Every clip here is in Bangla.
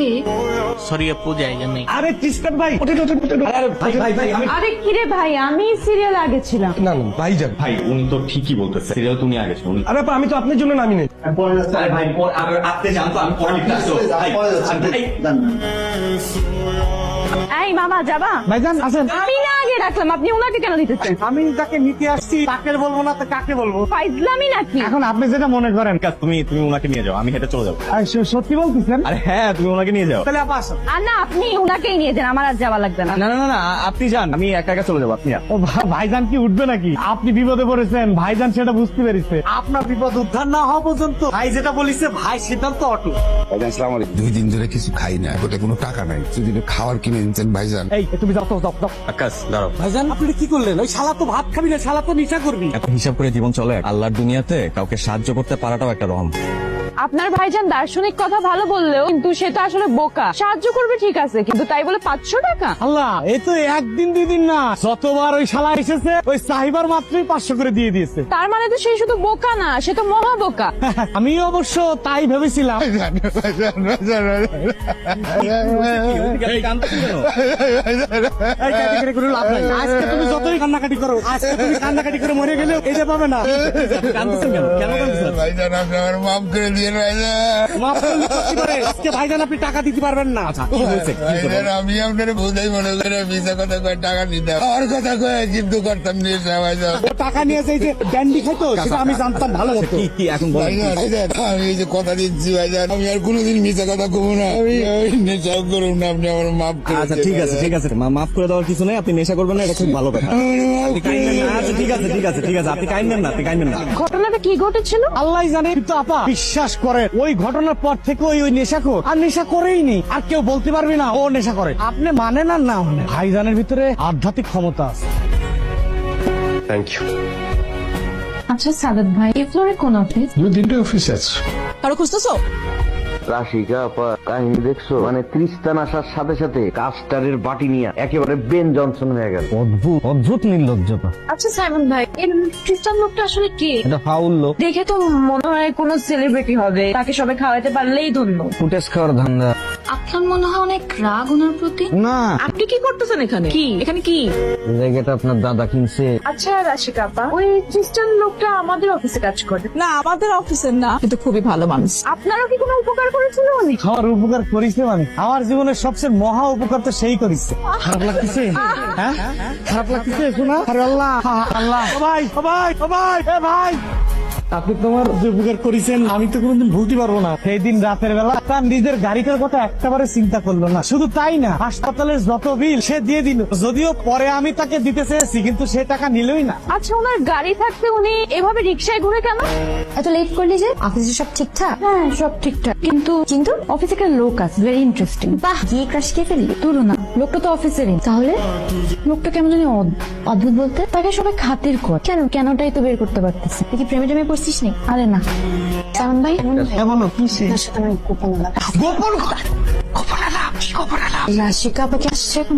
কে? সরি আপু, জায়গা নেই। আরে তৃষ্ণান ভাই, আরে ভাই ভাই ভাই আমি আরে কিরে ভাই, আমি সিরিয়াল আগে ছিলাম। না না ভাইজান, ভাই উনি তো ঠিকই বলতেছে, সিরিয়াল তুমি আগে শুনুন। আরে আপা আমি তো আপনার জন্য নামি নেই। আরে ভাই আপনি জানতো আমি পরে লিখতে আসছো। এই মামা যাবা? ভাইজান আছেন? আমি না আগে রাখলাম, আপনি ওনাকে কেন দিতেছেন? আমি যাকে নিতে আসছি তাকে বলবো না তো কাকে বলবো? ফাইজলামি নাকি? এখন আপনি যেটা মনে করেন। তুমি ওনাকে নিয়ে যাও, আমি হেঁটে চলে যাবো। সত্যি বলতেছেন? আরে হ্যাঁ, তুমি ওনাকে নিয়ে যাও। তাহলে আপা আসেন। আর না, আপনি ওনাকেই নিয়ে যান, আমার আর যাওয়া লাগবে না। না না না না, আপনি যান, আমি একা একা চলে যাবো, আপনি যান। ও ভাইজান কি উঠবে নাকি? আপনি বিপদে পড়েছেন, ভাইজান সেটা বুঝতে পেরেছে। আপনার বিপদ উদ্ধার না হওয়া পর্যন্ত ভাই যেটা বলিছে, ভাই সিদ্ধান্ত অটুট। আসসালামু আলাইকুম। 2 দিন ধরে কিছু খাই না, ওটা কোনো টাকা নাই, যদি একটু খাবার কিনে দিতেন ভাইজান। এই তুমি যাও তো, যাও যাও। আকাশ দাঁড়াও। ভাইজান আপনি কি করলেন? ওই শালা তো ভাত খাবি না, শালা তো নিশা করবি। এত হিসাব করে জীবন চলে? আল্লাহর দুনিয়াতে কাউকে সাহায্য করতে পারাটাও একটা রহমত। আপনার ভাইজান দার্শনিক কথা ভালো বললেও কিন্তু সে তো আসলে বোকা। সাহায্য করবে ঠিক আছে, কিন্তু তাই বলে 500 টাকা? আল্লাহ, এ তো একদিন 2 দিন না, যতবার ওই শালা এসেছে ওই সাহিবার মাত্রই 500 করে দিয়ে দিয়েছে। তার মানে তো সে শুধু বোকা না, সে তো মহা বোকা। আমি অবশ্য তাই ভেবেছিলাম। এই কান্নাকাটি করে লাভ নাই। আজকে তুমি যতই কান্নাকাটি করো, আজকে তুমি কান্নাকাটি করে মরে গেলেও এটা পাবে না। কাঁদতেছেন কেন? কেন কাঁদতেছেন? ভাইজান আপনি আমার মাফ করে দিয়ে ভাইজান। মাফ করলে কি করে? আজকে ভাইজান আপনি টাকা দিতে পারবেন না। কি হয়েছে? কি হয়েছে? ভাইজান আমি আপনার বোঝাই মনে করে মিশা কথা কয়ে টাকা দিতাম, আর কথা কয়ে কিন্তু করতাম নিয়ে ভাইজান। ও টাকা নিয়ে যে ড্যান্ডি খাইতো সেটা আমি জানতাম ভালো মতো। কি এখন বলেন? ভাইজান ভাইজান, আমি এই যে কথা দিচ্ছি ভাইজান, আমি আর কোনোদিন মিশা কথা কবো না, আমি নেশা করুন না, আপনি আমার মাফ করে আচ্ছা দিন, ঠিক আছে ভাইজান। ঠিক আছে, মাফ করে দেওয়ার কিছু নেই, আপনি নেশা করবেন না, এটা খুব ভালো কথা। আমার মাফ আপনি করে কাইন্ডেন দিন। না। আচ্ছা ঠিক আছে ঠিক আছে ঠিক আছে, আপনি কাইন্ডেন না, আপনি কাইন্ডেন না। ঘটনাটা কি ঘটেছিল? আল্লাহ জানে, কিন্তু আপা বিশ্বাস করে ওই ঘটনার পর থেকে ওই নেশাখোর আর নেশা করেই নি। আর কেউ বলতে পারবে না ও নেশা করে। আপনি মানেন আর না মানেন, ভাইজানের ভিতরে আধ্যাত্মিক ক্ষমতা আছে। Thank you. আচ্ছা সাদাত ভাই, এই ফ্লোরে কোন অফিস? 2-3টে অফিস আছে। কারো খুঁজতেছো? রাশিকা আপা কাহিনী দেখছো? মানে তৃষ্ণান আসার সাথে সাথে কাস্টারের বাটি নিয়ে একেবারে বেন জনসন হয়ে গেল। অদ্ভুত নির্লজ্জতা। আচ্ছা সাইমন ভাই, এই খ্রিস্টান লোকটা আসলে কে? এটা ফাউল লোক। দেখে তো মনে হয় কোনো সেলিব্রিটি হবে, তাকে সবাই খাওয়াতে পারলেই ধন্য। ফুটেজ খাওয়ার ধান্দা। আপনার মনে হয় অনেক রাগ ওনার প্রতি। না, আপনি কি করতেছেন এখানে? এখানে কি? জায়গাটা আপনার দাদা কিনছে। আচ্ছা রাশিকা আপা, ওই খ্রিস্টান লোকটা আমাদের অফিসে কাজ করে। না, আমাদের অফিসের না, কিন্তু খুবই ভালো মানুষ। আপনারও কি কোনো উপকার করেছিল উনি? আমার উপকার করিছে মানে আমার জীবনের সবচেয়ে মহা উপকার তো সেই করিছে। খারাপ লাগতেছে? হ্যাঁ খারাপ লাগতেছে শোনা? আরে আল্লাহ আল্লাহ, ভাই ভাই ভাই এ ভাই, আপনি তোমার যে উপকার করেছেন আমি তো কোনোদিন ভুলতে পারবো না। সেই দিন রাতের বেলা তার নিজের গাড়িটার কথা একটাবারে চিন্তা করলো না। শুধু তাই না, হাসপাতালের যত বিল সে দিয়ে দিল। যদিও পরে আমি তাকে দিতে চেয়েছি, কিন্তু সে টাকা নিলই না। আচ্ছা, ওনার গাড়ি থাকতে উনি এভাবে রিক্সায় ঘুরে কেন? এত লেট করলি যে? অফিসে সব ঠিকঠাক? হ্যাঁ সব ঠিকঠাক, কিন্তু কিন্তু অফিসে একটা লোক আছে, ভেরি ইন্টারেস্টিং। বাহ, গিয়ে ক্রাশ খেয়ে ফেললি? তুলো না, লোকটা তো অফিসেরই। তাহলে লোকটা কেমন জানি অদ্ভুত বলতে? তাকে সবাই খাতির কর। কেনটাই তো বের করতে পারতেছি। তুই কি প্রেমে টেমে পড়ছিস নি? আরে না, সামন ভাই, বলো কি তার সাথে আমার গোপন আলাপ। গোপন রাশিকা আপাকে আসছে এখন?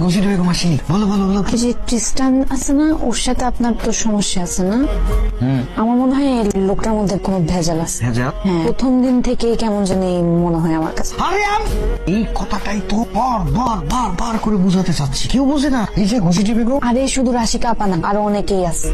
ঘুষিটা বেগম আসেনি। বলো বলো বলো। এই যে খ্রিস্টান আছে না, ওর সাথে আপনার তো সমস্যা আছে না? আমার মনে হয় এই লোকটার মধ্যে কোনো ভেজাল আছে। হ্যাঁ, প্রথম দিন থেকে কেমন জানি মনে হয় আমার কাছে। এই কথাটাই তো বার করে বুঝাতে চাচ্ছি, কেউ বোঝে না। এই যে ঘুষিটি বেগম। আরে শুধু রাশিকা আপা না, আরো অনেকেই আছে।